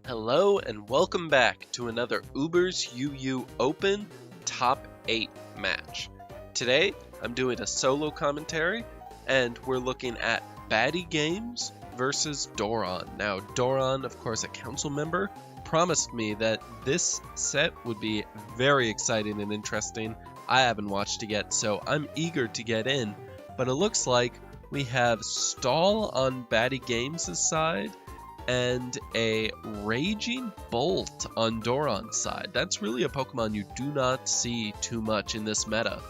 Hello and welcome back to another Uber's UU Open Top 8 match. Today I'm doing a solo commentary and we're looking at Baddy Games versus Dorron. Now Dorron, of course a council member, promised me that this set would be very exciting and interesting. I haven't watched it yet, so I'm eager to get in, but it looks like we have Stall on Baddy Games' side and a Raging Bolt on Dorron's side. That's really a Pokemon you do not see too much in this meta.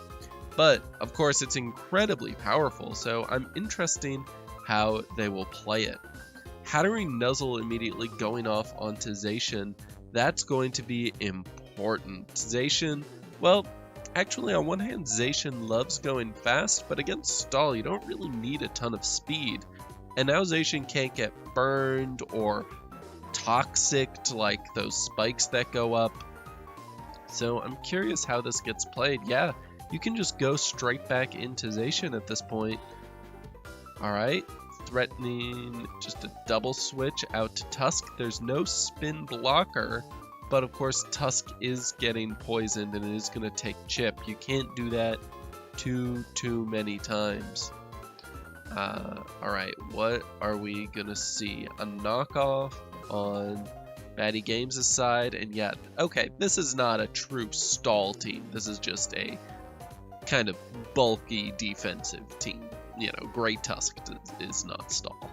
But, of course, it's incredibly powerful, so I'm interested how they will play it. Hattering Nuzzle immediately going off onto Zacian, that's going to be important. Zacian, well, actually on one hand, Zacian loves going fast, but against Stall, you don't really need a ton of speed. And now Zacian can't get burned or toxic like those spikes that go up. So I'm curious how this gets played. Yeah, you can just go straight back into Zacian at this point. Alright, threatening just a double switch out to Tusk. There's no spin blocker, but of course Tusk is getting poisoned and it is going to take Chip. You can't do that too many times. Alright, what are we gonna see? A knockoff on Baddy Games' side, and yeah, okay, this is not a true Stall team. This is just a kind of bulky defensive team. You know, Great Tusk is not Stall.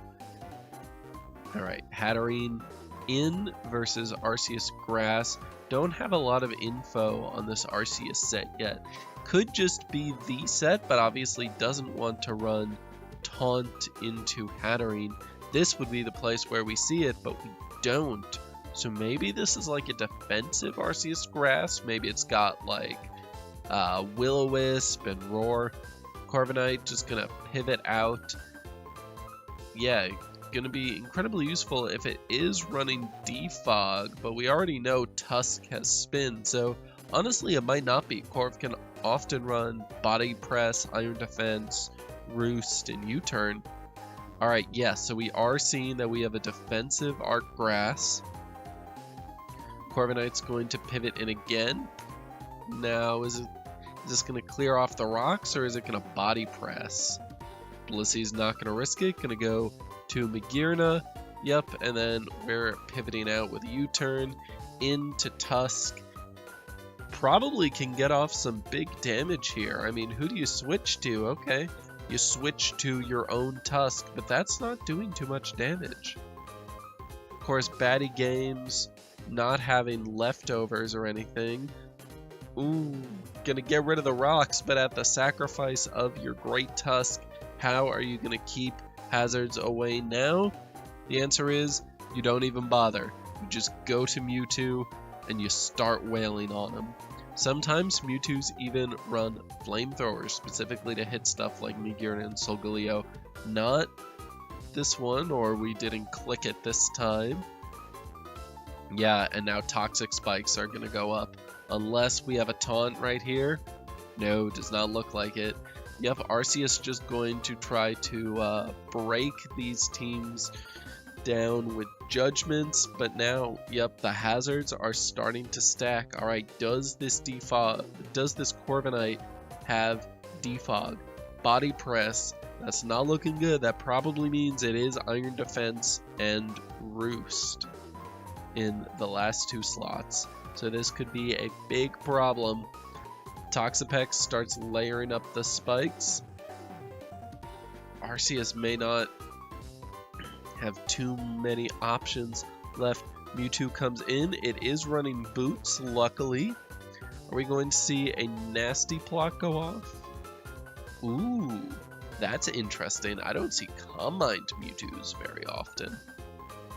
Alright, Hatterene in versus Arceus Grass. Don't have a lot of info on this Arceus set yet. Could just be the set, but obviously doesn't want to run Taunt into Hatterene. This would be the place where we see it, but we don't. So maybe this is like a defensive Arceus Grass. Maybe it's got like Will-O-Wisp and Roar. Corviknight just gonna pivot out. Yeah, gonna be incredibly useful if it is running Defog, but we already know Tusk has Spin, so honestly it might not be. Corv can often run Body Press, Iron Defense, Roost, and U-Turn. Alright, yeah, so we are seeing that we have a defensive Arc Grass. Corviknight's going to pivot in again. Now, is this going to clear off the rocks, or is it going to Body Press? Blissey's not going to risk it, going to go to Magearna. Yep, and then we're pivoting out with U-Turn into Tusk. Probably can get off some big damage here. I mean, who do you switch to? Okay. You switch to your own Tusk, but that's not doing too much damage. Of course, Baddy Games not having leftovers or anything. Ooh, gonna get rid of the rocks, but at the sacrifice of your Great Tusk. How are you gonna keep hazards away now? The answer is, you don't even bother. You just go to Mewtwo and you start wailing on him. Sometimes Mewtwo's even run flamethrowers specifically to hit stuff like Magearna and Solgaleo. Not this one, or we didn't click it this time. Yeah, and now Toxic Spikes are gonna go up. Unless we have a taunt right here. No, does not look like it. Yep, Arceus just going to try to break these teams down with judgments, but now, yep, the hazards are starting to stack. Alright, does this Corviknight have Defog? Body Press, that's not looking good. That probably means it is Iron Defense and Roost in the last two slots. So this could be a big problem. Toxapex starts layering up the spikes. Arceus may not have too many options left. Mewtwo comes in. It is running Boots, luckily. Are we going to see a nasty plot go off? Ooh, that's interesting. I don't see Combined Mewtwo's very often.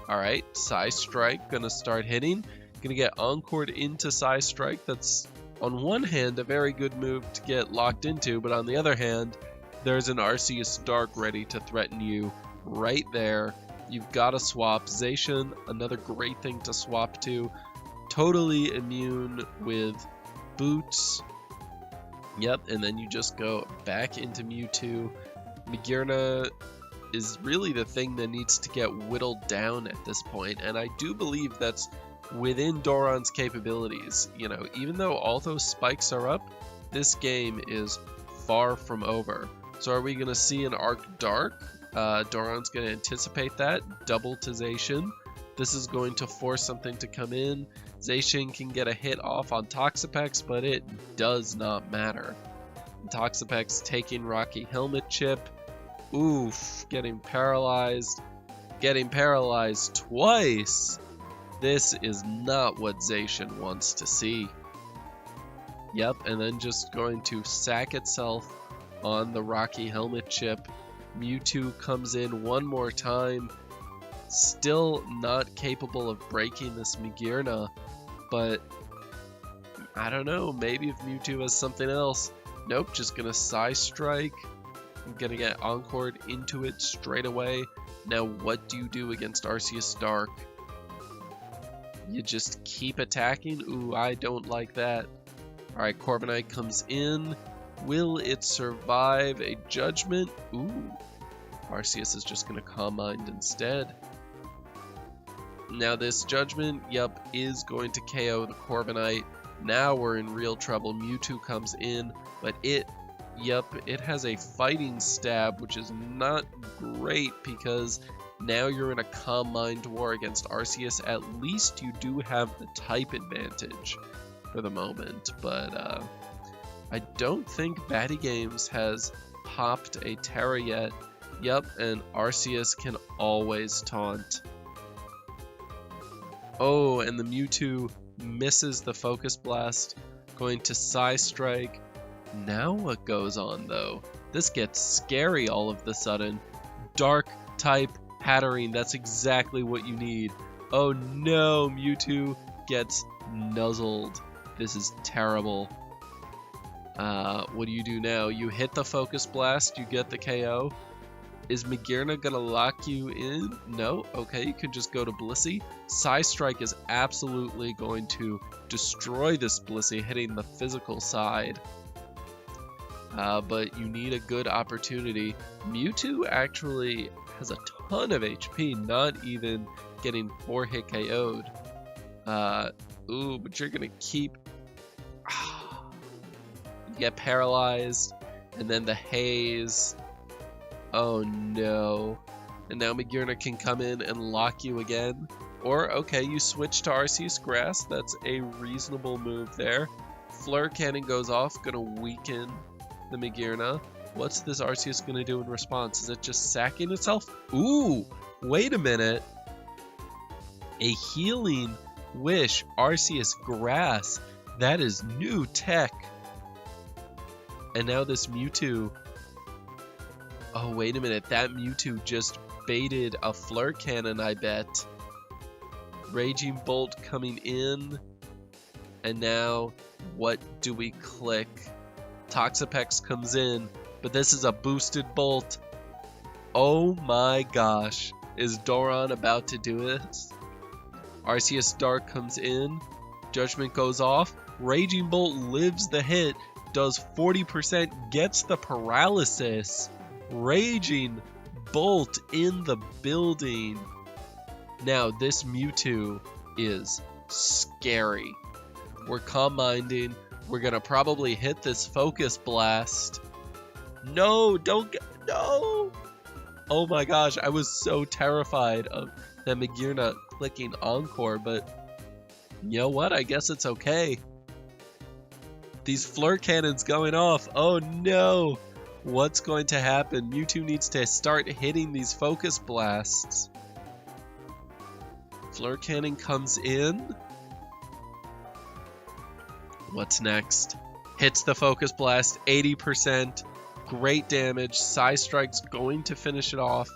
Alright, Psy Strike gonna start hitting. Gonna get Encored into Psy Strike. That's, on one hand, a very good move to get locked into, but on the other hand, there's an Arceus Dark ready to threaten you right there. You've got to swap. Zacian, another great thing to swap to. Totally immune with Boots. Yep, and then you just go back into Mewtwo. Magearna is really the thing that needs to get whittled down at this point, and I do believe that's within Dorron's capabilities. You know, even though all those spikes are up, this game is far from over. So are we going to see an Arc Dark? Dorron's going to anticipate that. Double to Zacian. This is going to force something to come in. Zacian can get a hit off on Toxapex, but it does not matter. Toxapex taking Rocky Helmet Chip. Oof, getting paralyzed. Getting paralyzed twice. This is not what Zacian wants to see. Yep, and then just going to sack itself on the Rocky Helmet Chip. Mewtwo comes in one more time. Still not capable of breaking this Magearna, but I don't know, maybe if Mewtwo has something else. Nope, just gonna Psy Strike. I'm gonna get Encored into it straight away. Now what do you do against Arceus Dark? You just keep attacking? Ooh, I don't like that. Alright, Corviknight comes in. Will it survive a Judgment? Ooh, Arceus is just gonna Calm Mind instead. Now this Judgment, yep, is going to KO the Corviknight. Now we're in real trouble. Mewtwo comes in, but it has a Fighting Stab, which is not great because now you're in a Calm Mind war against Arceus. At least you do have the type advantage for the moment, but I don't think Baddy Games has popped a Terra yet. Yep, and Arceus can always taunt. Oh, and the Mewtwo misses the Focus Blast, going to Psy Strike. Now what goes on though? This gets scary all of the sudden. Dark type Hatterene, that's exactly what you need. Oh no, Mewtwo gets nuzzled. This is terrible. What do you do now? You hit the Focus Blast, you get the KO. Is Magearna gonna lock you in? No? Okay, you can just go to Blissey. Psy Strike is absolutely going to destroy this Blissey, hitting the physical side. But you need a good opportunity. Mewtwo actually has a ton of HP, not even getting 4-hit KO'd. Ooh, but you're gonna keep... You get paralyzed, and then the haze... Oh no. And now Magearna can come in and lock you again. Or, okay, you switch to Arceus Grass. That's a reasonable move there. Flare Cannon goes off, gonna weaken the Magearna. What's this Arceus gonna do in response? Is it just sacking itself? Ooh, wait a minute. A Healing Wish Arceus Grass. That is new tech. And now this Mewtwo... Oh, wait a minute. That Mewtwo just baited a Flare Cannon, I bet. Raging Bolt coming in. And now, what do we click? Toxapex comes in, but this is a boosted Bolt. Oh my gosh. Is Dorron about to do this? Arceus Dark comes in. Judgment goes off. Raging Bolt lives the hit. Does 40%. Gets the paralysis. Raging Bolt in the building. Now this Mewtwo is scary. We're Calm Minding. We're gonna probably hit this Focus Blast. No, don't get... No! Oh my gosh, I was so terrified of that Magearna clicking Encore, but you know what? I guess it's okay. These Flare Cannons going off. Oh no! What's going to happen? Mewtwo needs to start hitting these Focus Blasts. Flare Cannon comes in. What's next? Hits the Focus Blast, 80%. Great damage. Psy Strike's going to finish it off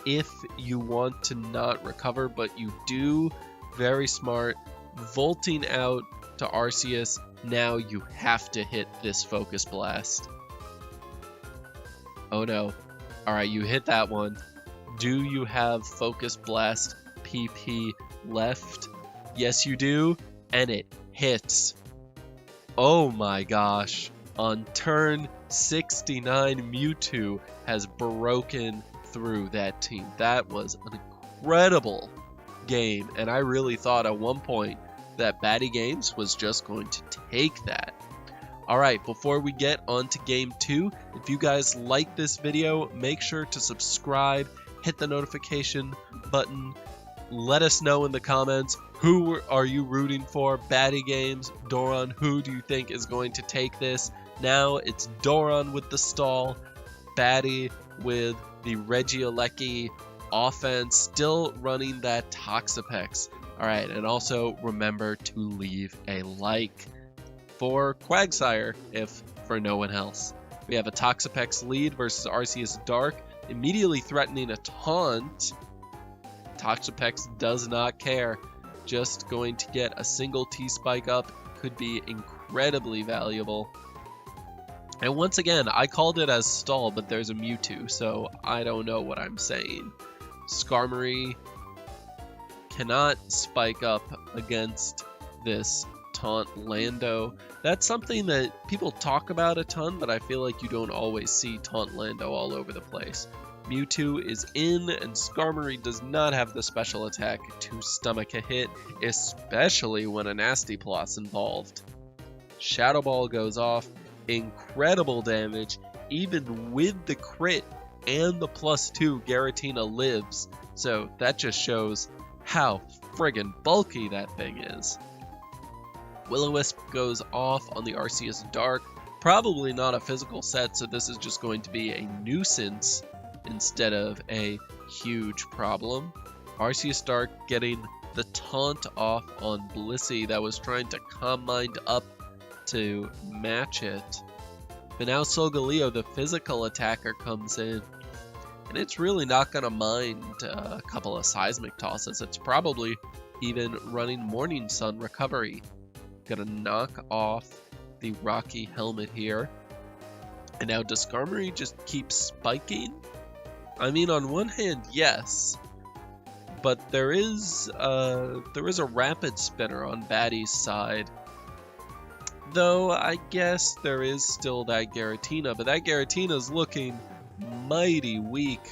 if you want to not recover, but you do. Very smart. Volting out to Arceus. Now you have to hit this Focus Blast. Oh no. Alright, you hit that one. Do you have Focus Blast PP left? Yes, you do. And it hits. Oh my gosh. On turn 69, Mewtwo has broken through that team. That was an incredible game, and I really thought at one point that Baddy Games was just going to take that. Alright, before we get on to game 2, if you guys like this video, make sure to subscribe, hit the notification button, let us know in the comments who are you rooting for, Baddy Games, Dorron, who do you think is going to take this? Now it's Dorron with the stall, Baddy with the Regieleki offense, still running that Toxapex. Alright, and also remember to leave a like for Quagsire, if for no one else. We have a Toxapex lead versus Arceus Dark, immediately threatening a taunt. Toxapex does not care, just going to get a single T-Spike up, could be incredibly valuable. And once again, I called it as stall, but there's a Mewtwo, so I don't know what I'm saying. Skarmory cannot spike up against this taunt Lando. That's something that people talk about a ton, but I feel like you don't always see taunt Lando all over the place. Mewtwo is in, and Skarmory does not have the special attack to stomach a hit, especially when a Nasty Plot's involved. Shadow Ball goes off, incredible damage, even with the crit and the +2, Giratina lives, so that just shows how friggin' bulky that thing is. Will-O-Wisp goes off on the Arceus Dark, probably not a physical set, so this is just going to be a nuisance instead of a huge problem. Arceus Dark getting the taunt off on Blissey that was trying to Calm Mind up to match it. But now Solgaleo, the physical attacker, comes in, and it's really not going to mind a couple of seismic tosses. It's probably even running Morning Sun recovery. Gonna knock off the Rocky Helmet here. And now does Skarmory just keep spiking? I mean, on one hand, yes, but there is a rapid spinner on Baddy's side. Though I guess there is still that Giratina, but that Giratina is looking mighty weak,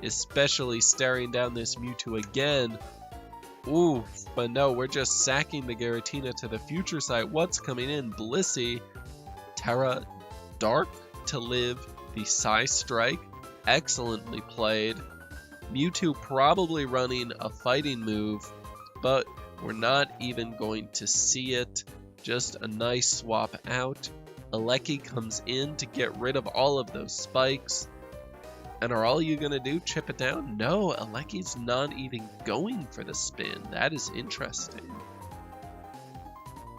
especially staring down this Mewtwo again. Oof, but no, we're just sacking the Giratina to the future site. What's coming in? Blissey, Terra Dark to live the Psy Strike. Excellently played. Mewtwo probably running a fighting move, but we're not even going to see it. Just a nice swap out. Aleki comes in to get rid of all of those spikes. And are all you gonna do chip it down? No, Aleki's not even going for the spin. That is interesting.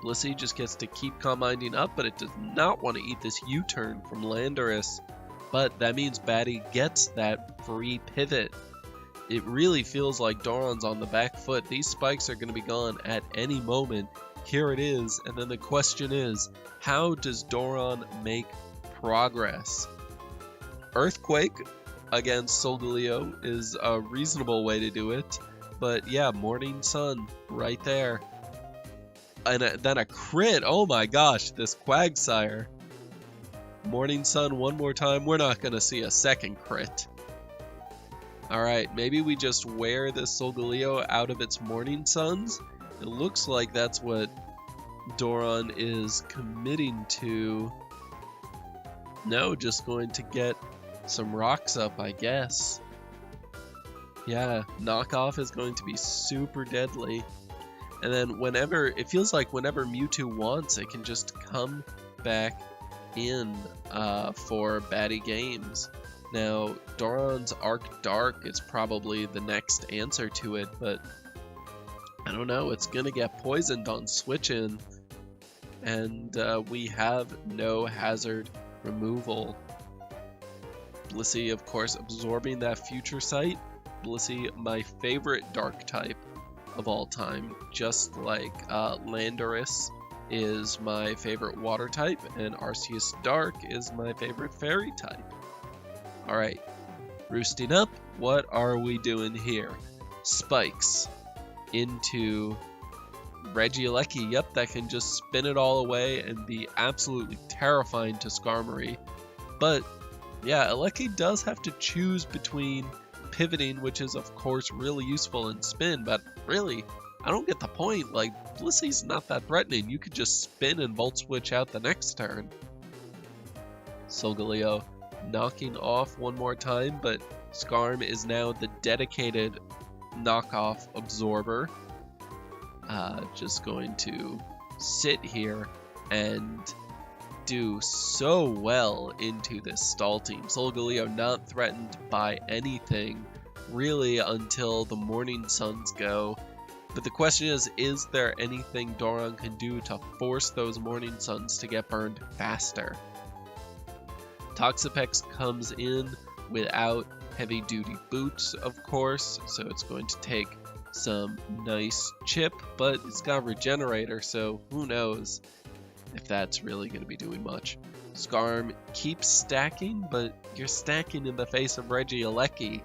Blissey just gets to keep Calm Minding up, but it does not want to eat this U-turn from Landorus. But that means Baddy gets that free pivot. It really feels like Dorron's on the back foot. These spikes are going to be gone at any moment. Here it is, and then the question is, how does Dorron make progress? Earthquake against Solgaleo is a reasonable way to do it, but yeah, Morning Sun right there. And then a crit, oh my gosh, this Quagsire. Morning Sun one more time, we're not going to see a second crit. Alright, maybe we just wear this Solgaleo out of its Morning Suns. It looks like that's what Dorron is committing to. No, just going to get some rocks up, I guess. Yeah, knockoff is going to be super deadly. And then whenever, it feels like whenever Mewtwo wants, it can just come back in for Baddy Games. Now, Dorron's Arc Dark is probably the next answer to it, but I don't know, it's gonna get poisoned on switch in, and we have no hazard removal. Blissey, of course, absorbing that future sight. Blissey, my favorite dark type of all time, just like Landorus is my favorite water type, and Arceus Dark is my favorite fairy type. Alright, roosting up, what are we doing here? Spikes into Regieleki, yep, that can just spin it all away and be absolutely terrifying to Skarmory. But yeah, Aleki does have to choose between pivoting, which is of course really useful in spin, but really, I don't get the point. Like, Blissy's not that threatening. You could just spin and Volt Switch out the next turn. Solgaleo knocking off one more time, but Skarm is now the dedicated knockoff absorber. Just going to sit here and do so well into this stall team. Solgaleo not threatened by anything really until the Morning Suns go. But the question is there anything Dorron can do to force those Morning Suns to get burned faster? Toxapex comes in without heavy duty boots, of course, so it's going to take some nice chip, but it's got Regenerator, so who knows if that's really going to be doing much. Skarm keeps stacking, but you're stacking in the face of Regieleki.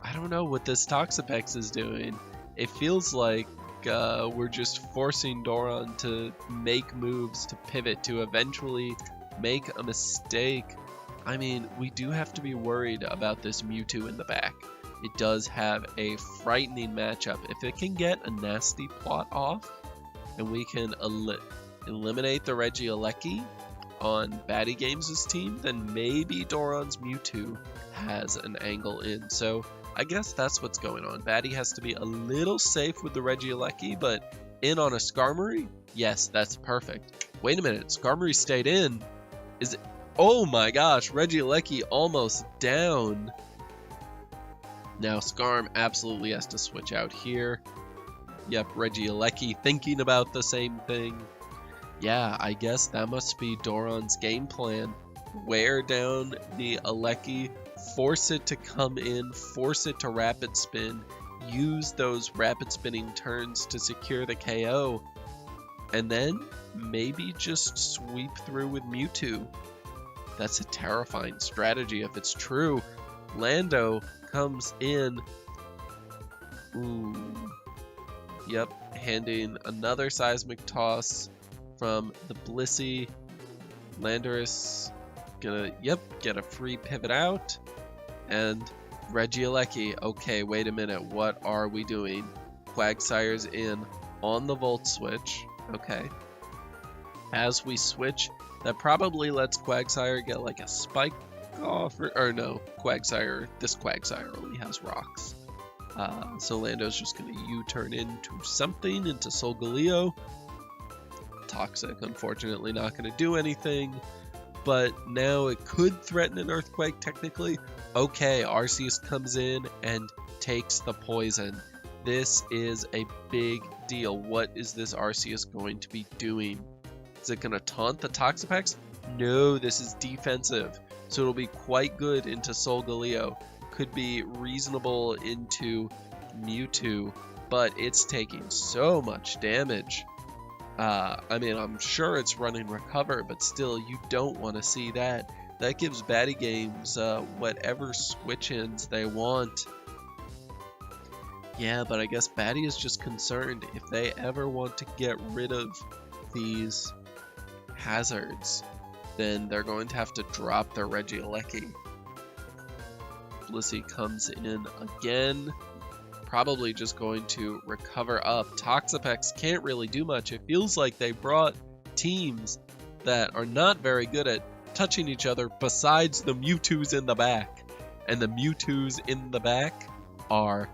I don't know what this Toxapex is doing. It feels like we're just forcing Dorron to make moves to pivot to eventually make a mistake. I mean, we do have to be worried about this Mewtwo in the back. It does have a frightening matchup. If it can get a nasty plot off, and we can eliminate the Regieleki on Baddy Games' team, then maybe Dorron's Mewtwo has an angle in. So I guess that's what's going on. Baddy has to be a little safe with the Regieleki, but in on a Skarmory? Yes, that's perfect. Wait a minute, Skarmory stayed in. Is it? Oh my gosh, Regieleki almost down. Now Skarm absolutely has to switch out here. Yep, Regieleki thinking about the same thing. Yeah, I guess that must be Dorron's game plan. Wear down the Eleki, force it to come in, force it to rapid spin, use those rapid spinning turns to secure the KO, and then maybe just sweep through with Mewtwo. That's a terrifying strategy if it's true. Lando comes in. Ooh. Yep, handing another Seismic Toss from the Blissey. Landorus gonna, get a free pivot out. And Regieleki, okay, wait a minute, what are we doing? Quagsire's in on the Volt Switch, okay. As we switch, that probably lets Quagsire get like a spike off, or no, this Quagsire only has rocks. So Lando's just going to U-turn into something, into Solgaleo. Toxic, unfortunately, not going to do anything. But now it could threaten an Earthquake, technically. Okay, Arceus comes in and takes the poison. This is a big deal. What is this Arceus going to be doing? Is it going to taunt the Toxapex? No, this is defensive. So it'll be quite good into Solgaleo. Could be reasonable into Mewtwo, but it's taking so much damage. I mean, I'm sure it's running Recover, but still, you don't want to see that. That gives Baddy Games whatever switch-ins they want. Yeah, but I guess Baddy is just concerned if they ever want to get rid of these hazards, then they're going to have to drop their Regieleki. Blissey comes in again, probably just going to recover up. Toxapex can't really do much. It feels like they brought teams that are not very good at touching each other besides the Mewtwo's in the back. And the Mewtwo's in the back are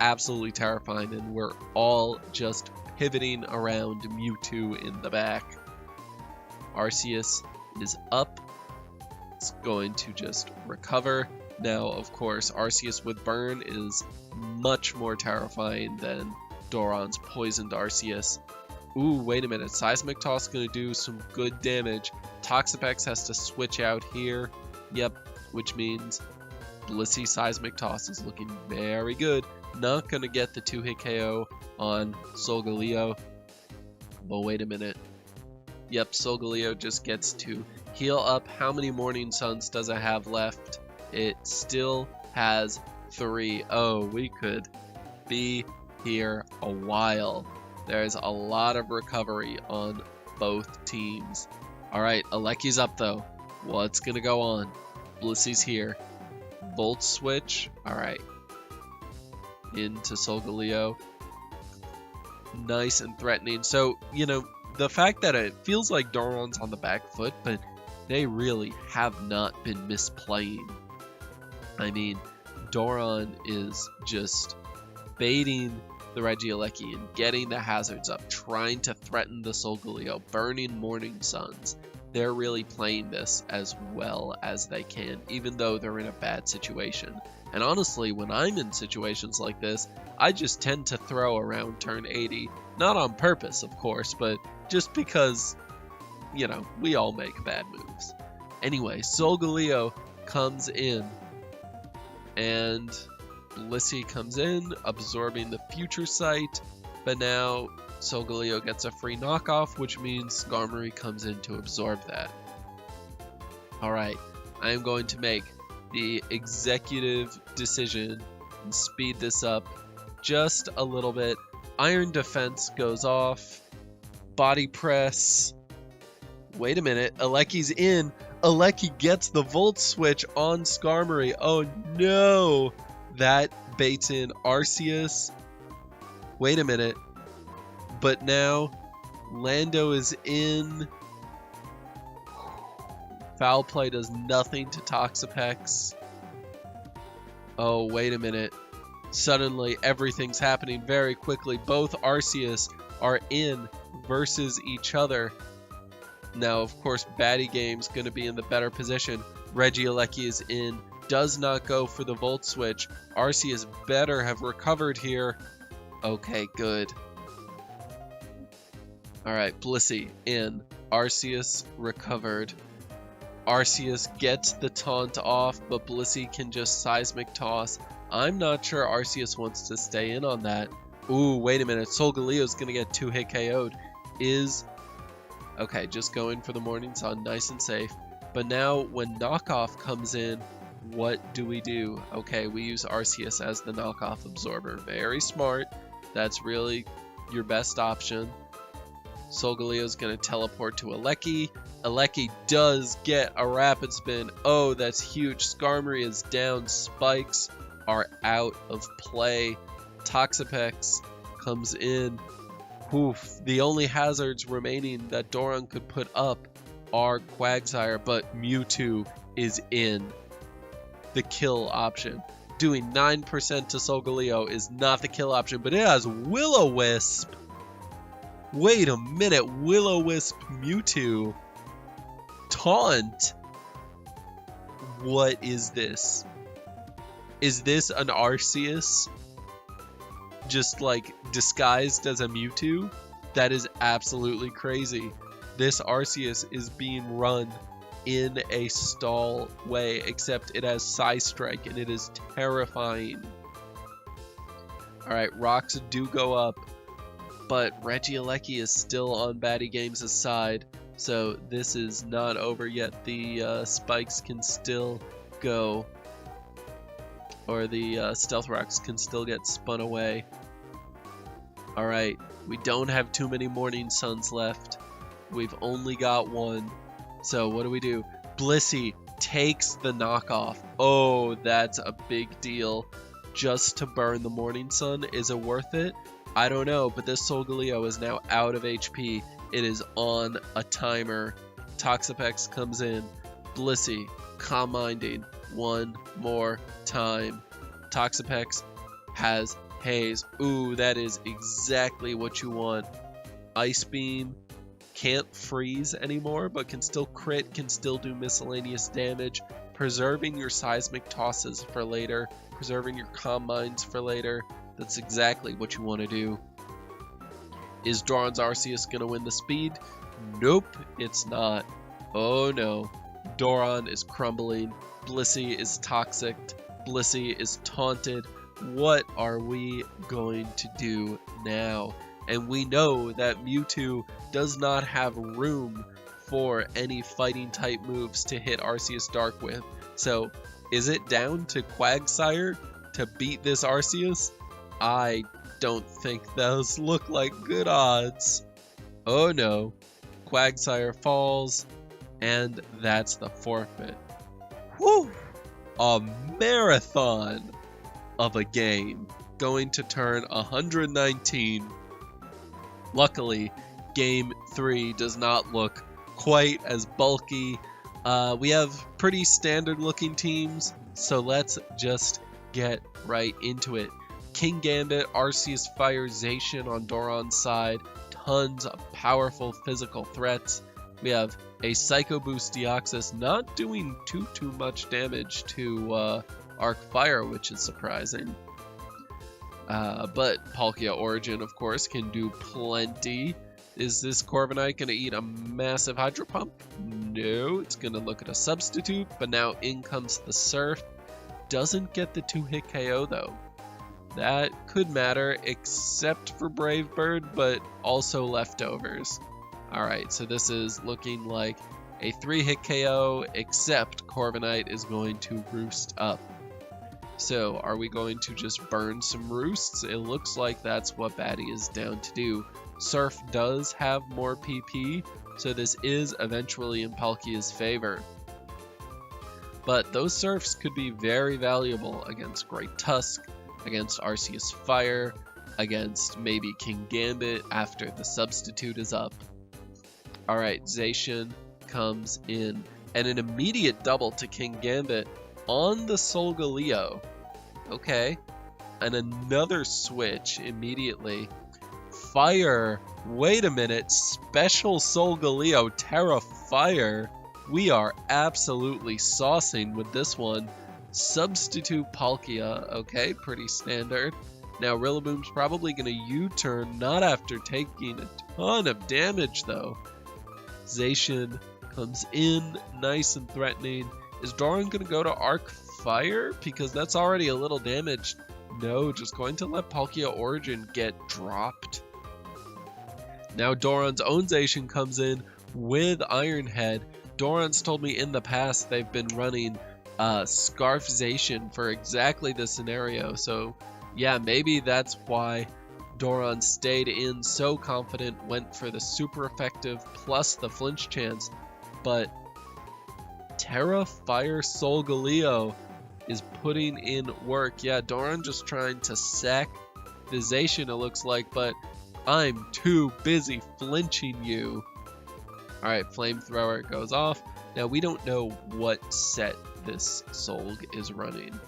absolutely terrifying, and we're all just pivoting around Mewtwo in the back. Arceus is up. It's going to just recover. Now, of course, Arceus with Burn is much more terrifying than Dorron's poisoned Arceus. Ooh, wait a minute. Seismic Toss is going to do some good damage. Toxapex has to switch out here. Yep, which means Blissey Seismic Toss is looking very good. Not going to get the 2-hit KO on Solgaleo. But wait a minute. Yep, Solgaleo just gets to heal up. How many Morning Suns does it have left? It still has 3. Oh, we could be here a while. There's a lot of recovery on both teams. Alright, Aleki's up though. What's gonna go on? Blissey's here. Volt Switch. Alright. Into Solgaleo. Nice and threatening. So, you know, the fact that it feels like Dorron's on the back foot, but they really have not been misplaying. I mean, Dorron is just baiting the Regieleki and getting the hazards up, trying to threaten the Solgaleo, burning Morning Suns. They're really playing this as well as they can, even though they're in a bad situation. And honestly, when I'm in situations like this, I just tend to throw around turn 80. Not on purpose, of course, but just because, you know, we all make bad moves. Anyway, Solgaleo comes in, and Blissey comes in, absorbing the Future Sight, but now Solgaleo gets a free knockoff, which means Skarmory comes in to absorb that. Alright, I am going to make the executive decision and speed this up just a little bit. Iron Defense goes off. Body Press. Wait a minute, Aleki's in. Aleki gets the Volt Switch on Skarmory. Oh no! That baits in Arceus. Wait a minute. But now Lando is in. Foul Play does nothing to Toxapex. Oh, wait a minute. Suddenly everything's happening very quickly. Both Arceus are in versus each other. Now, of course, Baddy Game's going to be in the better position. Regieleki is in. Does not go for the Volt Switch. Arceus better have recovered here. Okay, good. Alright, Blissey in. Arceus recovered. Arceus gets the taunt off, but Blissey can just Seismic Toss. I'm not sure Arceus wants to stay in on that. Ooh, wait a minute. Solgaleo's going to get 2-hit KO'd. Okay, just going for the Morning Sun. Nice and safe. But now, when Knockoff comes in, what do we do? Okay, we use Arceus as the Knockoff Absorber. Very smart. That's really your best option. Solgaleo's going to teleport to Aleki. Aleki does get a Rapid Spin. Oh, that's huge. Skarmory is down. Spikes are out of play. Toxapex comes in. Oof. The only hazards remaining that Dorron could put up are Quagsire, but Mewtwo is in. The kill option. Doing 9% to Solgaleo is not the kill option, but it has Will-O-Wisp. Wait a minute, Will-O-Wisp Mewtwo. Taunt? What is this? Is this an Arceus? Just like disguised as a Mewtwo? That is absolutely crazy. This Arceus is being run in a stall way, except it has Psystrike and it is terrifying. Alright, rocks do go up, but Regieleki is still on Baddy Games' side, so this is not over yet. The spikes can still go, or the Stealth Rocks can still get spun away. Alright, we don't have too many Morning Suns left. We've only got one. So what do? Blissey takes the knockoff. Oh, that's a big deal. Just to burn the Morning Sun. Is it worth it? I don't know, but this Solgaleo is now out of HP. It is on a timer. Toxapex comes in. Blissey, Calm Minding one more time. Toxapex has Haze. Ooh, that is exactly what you want. Ice Beam. Can't freeze anymore, but can still crit, can still do miscellaneous damage. Preserving your Seismic Tosses for later. Preserving your Calm Minds for later. That's exactly what you want to do. Is Dorron's Arceus going to win the speed? Nope, it's not. Oh no. Dorron is crumbling. Blissey is toxic. Blissey is taunted. What are we going to do now? And we know that Mewtwo does not have room for any fighting type moves to hit Arceus Dark with. So, is it down to Quagsire to beat this Arceus? I don't think those look like good odds. Oh no. Quagsire falls, and that's the forfeit. Whew! a marathon of a game, going to turn 119. Luckily, Game 3 does not look quite as bulky. We have pretty standard looking teams, so let's just get right into it. King Gambit, Arceus Fire, Zacian on Dorron's side, tons of powerful physical threats. We have a Psycho Boost Deoxys not doing too much damage to Arc Fire, which is surprising. But Palkia Origin, of course, can do plenty. Is this Corviknight going to eat a massive Hydro Pump? No, it's going to look at a substitute, but now in comes the Surf. Doesn't get the 2-hit KO though. That could matter, except for Brave Bird, but also leftovers. Alright, so this is looking like a 3-hit KO, except Corviknight is going to roost up. So, are we going to just burn some roosts? It looks like that's what Baddy is down to do. Surf does have more PP, so this is eventually in Palkia's favor. But those Surfs could be very valuable against Great Tusk, against Arceus Fire, against maybe King Gambit after the substitute is up. Alright, Zacian comes in, and an immediate double to King Gambit on the Solgaleo. Okay, and another switch immediately. Fire, wait a minute, special Solgaleo, Terra Fire. We are absolutely saucing with this one. Substitute Palkia, okay, pretty standard. Now Rillaboom's probably going to U-turn, not after taking a ton of damage though. Zacian comes in, nice and threatening. Is Dorron going to go to Arc Fire? Because that's already a little damage. No, just going to let Palkia Origin get dropped. Now Dorron's own Zacian comes in with Iron Head. Dorron's told me in the past they've been running Scarf Zacian for exactly this scenario. So yeah, maybe that's why Dorron stayed in so confident, went for the super effective plus the flinch chance. But Terra Fire Solgaleo is putting in work. Yeah, Dorron just trying to sack the Zacian, it looks like, but I'm too busy flinching you. Alright, Flamethrower goes off. Now, we don't know what set this Solg is running.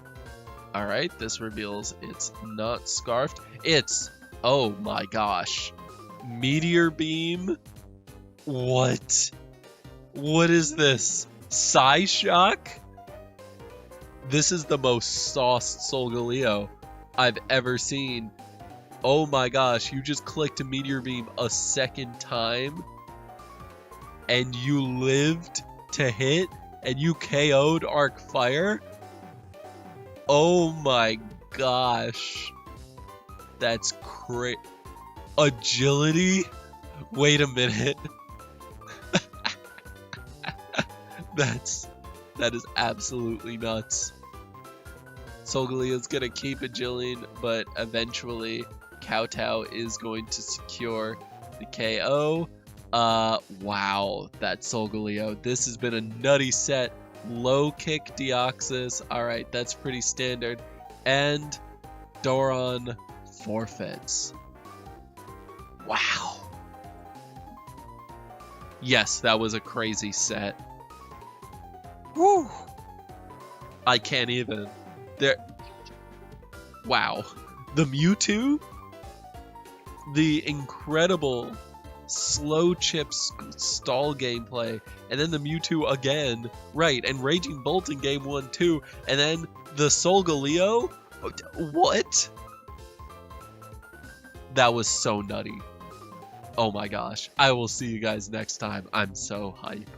Alright, this reveals it's not Scarfed. It's, oh my gosh, Meteor Beam? What? What is this? Psyshock? This is the most sauced Solgaleo I've ever seen. Oh my gosh, you just clicked a Meteor Beam a second time and you lived to hit and you KO'd Arc Fire? Oh my gosh. That's crazy. Agility? Wait a minute. That is absolutely nuts. Solgaleo's gonna keep agiling, but eventually Kowtow is going to secure the KO. Wow, that Solgaleo. This has been a nutty set. Low kick Deoxys. Alright, that's pretty standard. And Dorron forfeits. Wow. Yes, that was a crazy set. Woo! I can't even. There. Wow. The Mewtwo? The incredible slow chip stall gameplay, and then the Mewtwo again, right, and Raging Bolt in game 1 too, and then the Solgaleo? What? That was so nutty. Oh my gosh. I will see you guys next time. I'm so hyped.